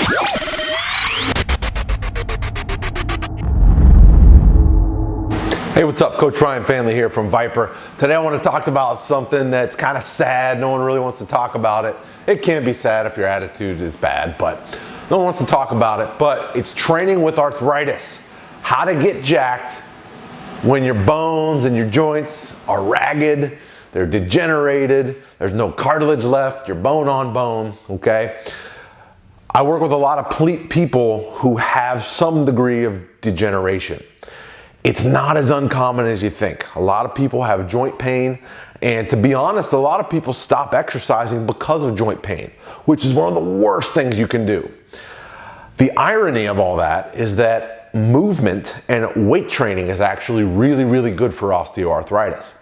Hey, what's up? Coach Ryan Fanley here from VIPAR. Today I want to talk about something that's kind of sad. No one really wants to talk about it. It can be sad if your attitude is bad, but no one wants to talk about it. But it's training with arthritis. How to get jacked when your bones and your joints are ragged, they're degenerated, there's no cartilage left, you're bone on bone, okay? I work with a lot of people who have some degree of degeneration. It's not as uncommon as you think. A lot of people have joint pain, and to be honest, a lot of people stop exercising because of joint pain, which is one of the worst things you can do. The irony of all that is that movement and weight training is actually really, really good for osteoarthritis.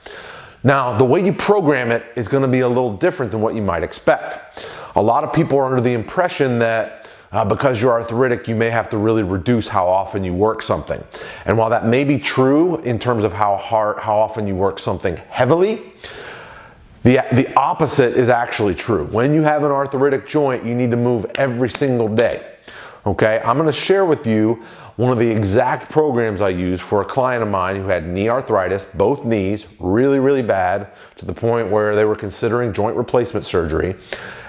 Now, the way you program it is going to be a little different than what you might expect. A lot of people are under the impression that because you're arthritic, you may have to really reduce how often you work something. And while that may be true in terms of how often you work something heavily, the opposite is actually true. When you have an arthritic joint, you need to move every single day. Okay, I'm going to share with you one of the exact programs I used for a client of mine who had knee arthritis, both knees, really, really bad, to the point where they were considering joint replacement surgery.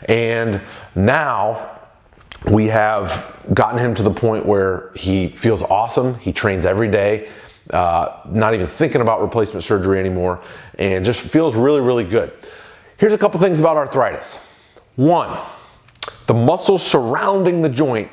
And now we have gotten him to the point where he feels awesome. He trains every day, not even thinking about replacement surgery anymore, and just feels really, really good. Here's a couple things about arthritis. One, the muscles surrounding the joint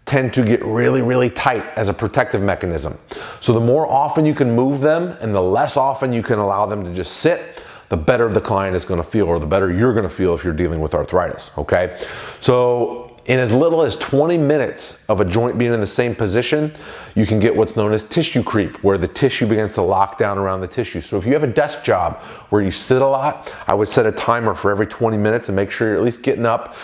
tend to get really, really tight as a protective mechanism. So the more often you can move them and the less often you can allow them to just sit, the better the client is going to feel, or the better you're going to feel if you're dealing with arthritis, okay? So in as little as 20 minutes of a joint being in the same position, you can get what's known as tissue creep, where the tissue begins to lock down around the tissue. So if you have a desk job where you sit a lot, I would set a timer for every 20 minutes and make sure you're at least getting up,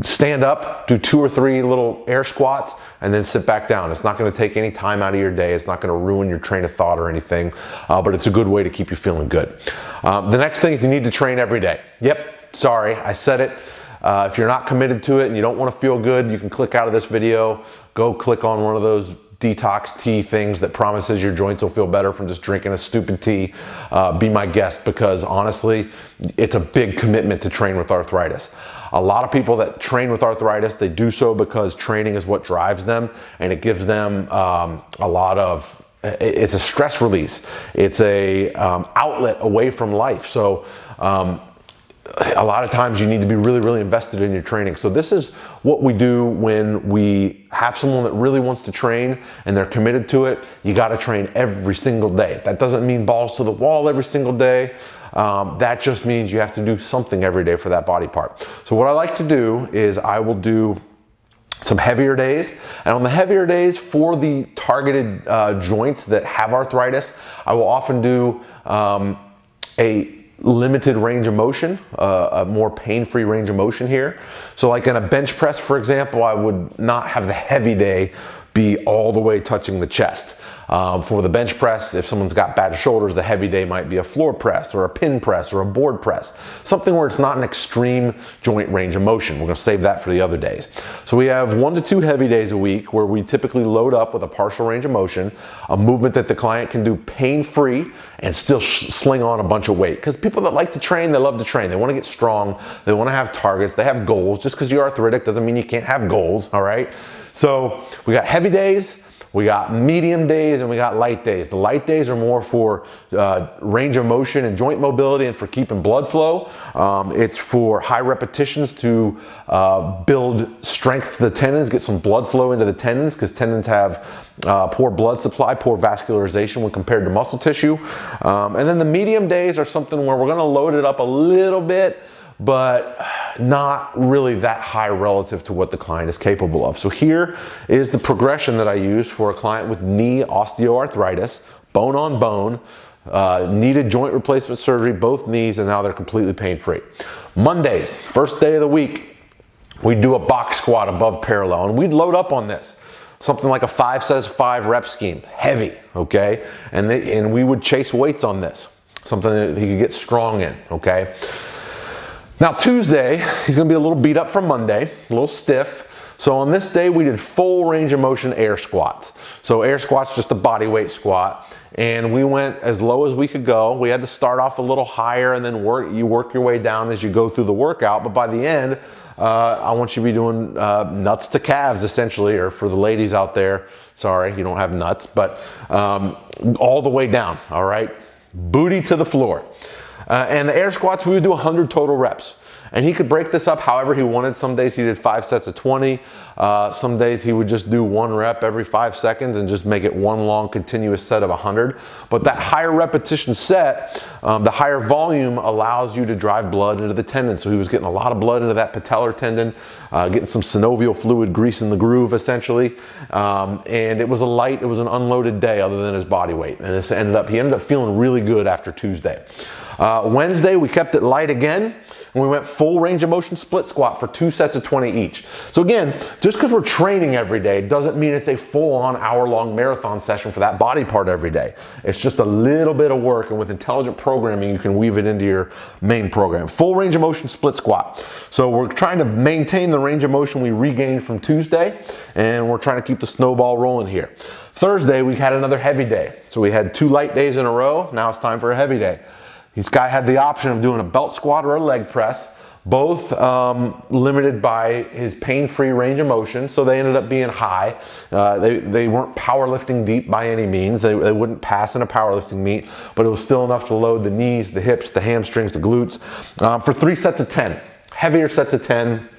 stand up, do 2 or 3 little air squats, and then sit back down. It's not going to take any time out of your day. It's not going to ruin your train of thought or anything, but it's a good way to keep you feeling good. The next thing is you need to train every day. Yep, sorry, I said it. If you're not committed to it and you don't want to feel good, you can click out of this video, go click on one of those detox tea things that promises your joints will feel better from just drinking a stupid tea. Be my guest, because honestly, it's a big commitment to train with arthritis. A lot of people that train with arthritis, they do so because training is what drives them, and it gives them it's a stress release. It's a outlet away from life. So a lot of times you need to be really, really invested in your training. So this is what we do when we have someone that really wants to train and they're committed to it. You got to train every single day. That doesn't mean balls to the wall every single day. That just means you have to do something every day for that body part. So what I like to do is I will do some heavier days, and on the heavier days for the targeted joints that have arthritis, I will often do a limited range of motion, a more pain-free range of motion here. So like in a bench press, for example, I would not have the heavy day be all the way touching the chest. For the bench press, if someone's got bad shoulders, the heavy day might be a floor press or a pin press or a board press, something where it's not an extreme joint range of motion. We're going to save that for the other days. So we have 1 to 2 heavy days a week where we typically load up with a partial range of motion, a movement that the client can do pain-free and still sling on a bunch of weight. Because people that like to train, they love to train. They want to get strong. They want to have targets. They have goals. Just because you're arthritic doesn't mean you can't have goals, all right? So we got heavy days, we got medium days, and we got light days. The light days are more for range of motion and joint mobility and for keeping blood flow. It's for high repetitions to build strength to the tendons, get some blood flow into the tendons, because tendons have poor blood supply, poor vascularization when compared to muscle tissue. And then the medium days are something where we're going to load it up a little bit, but not really that high relative to what the client is capable of. So here is the progression that I use for a client with knee osteoarthritis, bone on bone, needed joint replacement surgery, both knees, and now they're completely pain-free. Mondays, first day of the week, we do a box squat above parallel, and we'd load up on this. Something like a 5 sets 5 rep scheme, heavy, okay? And we would chase weights on this, something that he could get strong in, okay? Now Tuesday, he's gonna be a little beat up from Monday, a little stiff. So on this day, we did full range of motion air squats. So air squats, just a body weight squat. And we went as low as we could go. We had to start off a little higher and then you work your way down as you go through the workout. But by the end, I want you to be doing nuts to calves essentially, or for the ladies out there, sorry, you don't have nuts, but all the way down, all right? Booty to the floor. And the air squats, we would do 100 total reps. And he could break this up however he wanted. Some days he did 5 sets of 20. Some days he would just do 1 rep every 5 seconds and just make it one long continuous set of 100. But that higher repetition set, the higher volume allows you to drive blood into the tendon. So he was getting a lot of blood into that patellar tendon, getting some synovial fluid greasing the groove essentially. And it was an unloaded day other than his body weight. And he ended up feeling really good after Tuesday. Wednesday, we kept it light again. And we went full range of motion split squat for 2 sets of 20 each. So again, just because we're training every day doesn't mean it's a full-on hour-long marathon session for that body part every day. It's just a little bit of work, and with intelligent programming, you can weave it into your main program. Full range of motion split squat. So we're trying to maintain the range of motion we regained from Tuesday, and we're trying to keep the snowball rolling here. Thursday, we had another heavy day. So we had 2 light days in a row. Now it's time for a heavy day. This guy had the option of doing a belt squat or a leg press, both limited by his pain-free range of motion, so they ended up being high. They weren't powerlifting deep by any means. They wouldn't pass in a powerlifting meet, but it was still enough to load the knees, the hips, the hamstrings, the glutes, for 3 sets of 10. Heavier sets of 10.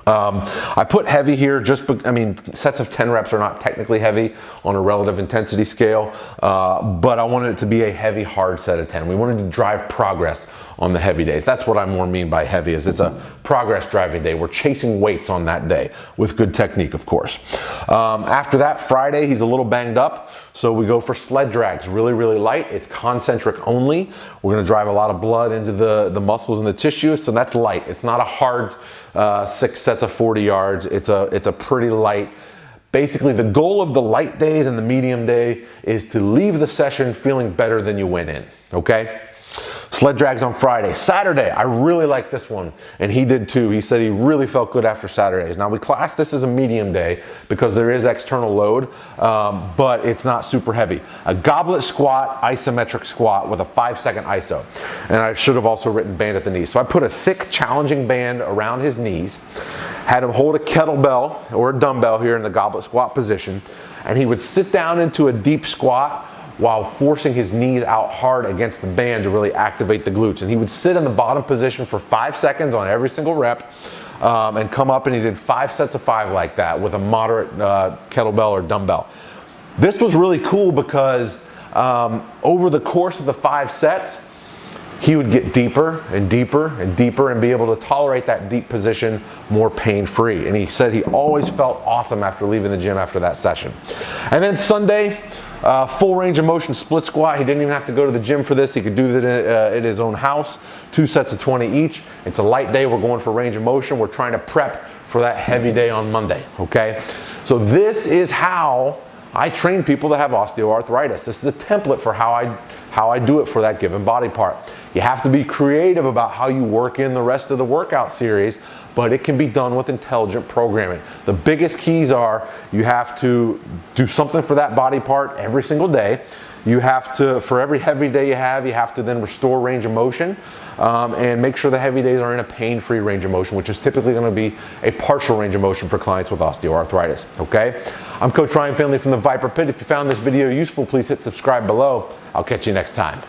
I put heavy here sets of 10 reps are not technically heavy on a relative intensity scale, but I wanted it to be a heavy, hard set of 10. We wanted to drive progress on the heavy days. That's what I more mean by heavy, is it's a progress driving day. We're chasing weights on that day with good technique, of course. After that, Friday, he's a little banged up, so we go for sled drags, really, really light. It's concentric only. We're gonna drive a lot of blood into the muscles and the tissue, so that's light. It's not a hard 6 sets of 40 yards. It's a pretty light. Basically, the goal of the light days and the medium day is to leave the session feeling better than you went in, okay? Sled drags on Friday. Saturday, I really like this one, and he did too. He said he really felt good after Saturdays. Now, we class this as a medium day because there is external load, but it's not super heavy. A goblet squat, isometric squat with a 5-second iso. And I should have also written band at the knees. So I put a thick, challenging band around his knees, had him hold a kettlebell or a dumbbell here in the goblet squat position, and he would sit down into a deep squat while forcing his knees out hard against the band to really activate the glutes. And he would sit in the bottom position for 5 seconds on every single rep and come up, and he did 5 sets of 5 like that with a moderate kettlebell or dumbbell. This was really cool because over the course of the 5 sets, he would get deeper and deeper and deeper and be able to tolerate that deep position more pain-free. And he said he always felt awesome after leaving the gym after that session. And then Sunday, full range of motion split squat. He didn't even have to go to the gym for this. He could do that in his own house. 2 sets of 20 each. It's a light day. We're going for range of motion. We're trying to prep for that heavy day on Monday, okay? So this is how I train people that have osteoarthritis. This is a template for how I do it for that given body part. You have to be creative about how you work in the rest of the workout series, but it can be done with intelligent programming. The biggest keys are you have to do something for that body part every single day. You have to, for every heavy day you have to then restore range of motion and make sure the heavy days are in a pain-free range of motion, which is typically going to be a partial range of motion for clients with osteoarthritis, okay? I'm Coach Ryan Finley from the VIPAR Pit. If you found this video useful, please hit subscribe below. I'll catch you next time.